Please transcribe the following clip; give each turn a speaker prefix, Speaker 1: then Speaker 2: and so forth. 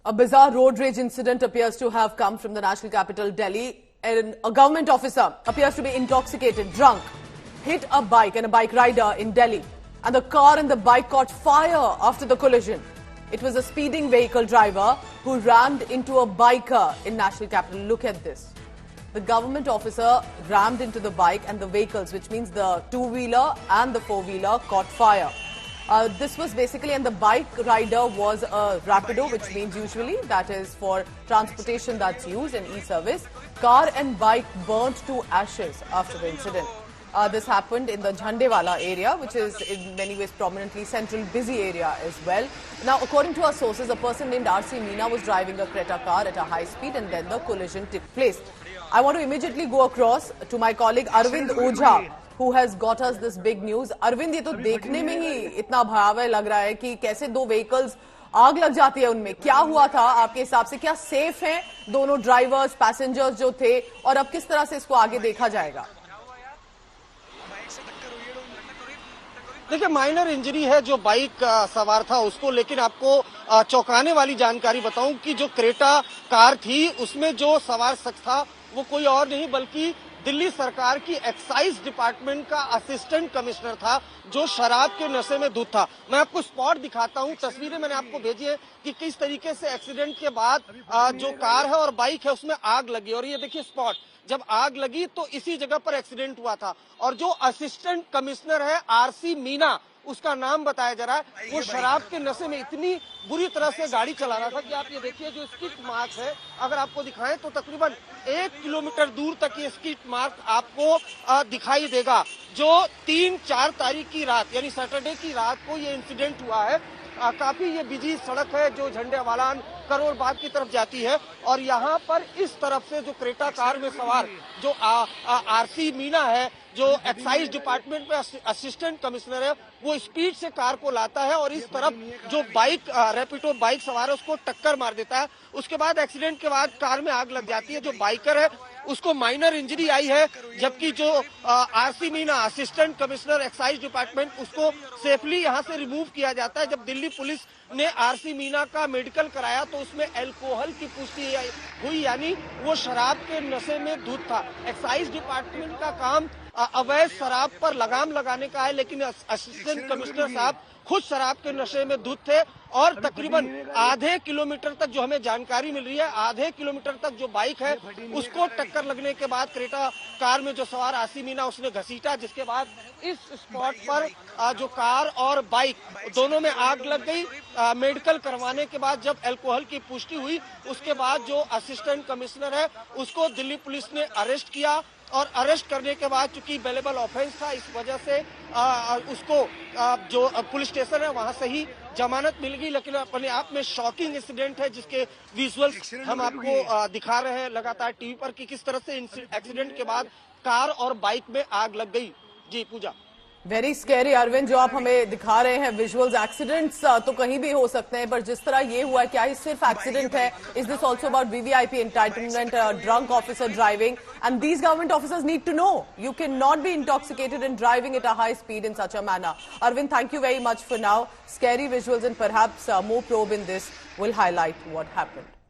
Speaker 1: A bizarre road rage incident appears to have come from the national capital, Delhi. A government officer appears to be intoxicated, drunk, hit a bike and a bike rider in Delhi. And the car and the bike caught fire after the collision. It was a speeding vehicle driver who rammed into a biker in national capital. Look at this. The government officer rammed into the bike and the vehicles, which means the two-wheeler and the four-wheeler, caught fire. This was basically, and the bike rider was a Rapido, which means usually that is for transportation that's used in e-service. Car and bike burnt to ashes after the incident. This happened in the Jhandewala area, which is in many ways prominently central busy area as well. Now, according to our sources, a person named R.C. Meena was driving a Creta car at a high speed and then the collision took place. I want to immediately go across to my colleague Arvind Ojha, who has got us this big news. Arvind, ये तो देखने में ही इतना भयावह लग रहा है कि कैसे दो व्हीकल्स आग लग जाती है उनमें. क्या हुआ था आपके हिसाब से? क्या सेफ हैं दोनों ड्राइवर्स, पैसेंजर्स जो थे, और अब किस तरह से इसको आगे देखा जाएगा?
Speaker 2: देखिए, माइनर इंजरी है जो बाइक सवार था उसको, लेकिन आपको चौंकाने वाली जानकारी बताऊं कि जो क्रेटा कार थी उसमें जो सवार शख्स था वो कोई और नहीं बल्कि दिल्ली सरकार की एक्साइज डिपार्टमेंट का असिस्टेंट कमिश्नर था, जो शराब के नशे में धुत था. मैं आपको स्पॉट दिखाता हूं, तस्वीरें मैंने आपको भेजी है कि किस तरीके से एक्सीडेंट के बाद जो कार है और बाइक है उसमें आग लगी. और ये देखिए स्पॉट, जब आग लगी तो इसी जगह पर एक्सीडेंट हुआ था. और जो असिस्टेंट कमिश्नर है आरसी मीना, उसका नाम बताया जा रहा है, वो शराब के नशे में इतनी बुरी तरह से गाड़ी चला रहा था कि आप ये देखिए जो स्किट मार्क है, अगर आपको दिखाएं तो तकरीबन 1 किलोमीटर दूर तक ये स्किट मार्क आपको दिखाई देगा. जो 3-4 तारीख की रात यानी सैटरडे की रात को ये इंसिडेंट हुआ है. काफी ये बिजी सड़क है जो झंडेवालान करोल बाग की तरफ जाती है, और यहाँ पर इस तरफ से जो क्रेटा कार में सवार जो आरसी मीना है, जो एक्साइज डिपार्टमेंट में असिस्टेंट कमिश्नर है, वो स्पीड से कार को लाता है और इस तरफ जो बाइक रैपिडो बाइक सवार है उसको टक्कर मार देता है. उसके बाद एक्सीडेंट के बाद कार में आग लग जाती है. जो बाइकर है उसको माइनर इंजरी आई है, जबकि जो RC Meena assistant commissioner excise department, उसको सेफली यहां से रिमूव किया जाता है. जब दिल्ली पुलिस ने आरसी मीना का मेडिकल कराया तो उसमें अल्कोहल की पुष्टि हुई, यानी वो शराब के नशे में धुत था. एक्साइज डिपार्टमेंट का काम अवैध शराब पर लगाम लगाने का है, लेकिन असिस्टेंट कमिश्नर साहब खुद शराब के नशे में धुत थे. और तकरीबन आधे किलोमीटर तक, जो हमें जानकारी मिल रही है, आधे किलोमीटर तक जो बाइक है उसको टक्कर लगने के बाद क्रेटा कार में जो सवार आरसी मीना उसने घसीटा, जिसके बाद इस स्पॉट पर जो कार और बाइक दोनों में आग लग गई. मेडिकल करवाने के बाद जब अल्कोहल की पुष्टि हुई, उसके बाद जो असिस्टेंट कमिश्नर है उसको दिल्ली पुलिस ने अरेस्ट किया. और अरेस्ट करने के बाद चूंकि बेलेबल ऑफेंस था, इस वजह से उसको जो पुलिस स्टेशन है वहां से ही जमानत मिल गई. लेकिन अपने आप में शॉकिंग इंसिडेंट है जिसके विजुअल्स हम आपको दिखा रहे हैं लगातार टीवी पर कि किस तरह से एक्सीडेंट के बाद कार और बाइक में आग लग गई. जी पूजा.
Speaker 1: वेरी स्कैरी अरविंद, जो आप हमें दिखा रहे हैं विजुअल्स. एक्सीडेंट्स तो कहीं भी हो सकते हैं, पर जिस तरह ये हुआ, क्या ये सिर्फ एक्सीडेंट है? Is this also about VVIP entitlement, drunk officer driving? And these government officers need to know you cannot be intoxicated and driving at a high speed in such a manner. Arvind, thank you very much for now. Scary visuals and perhaps more probe in this will highlight what happened.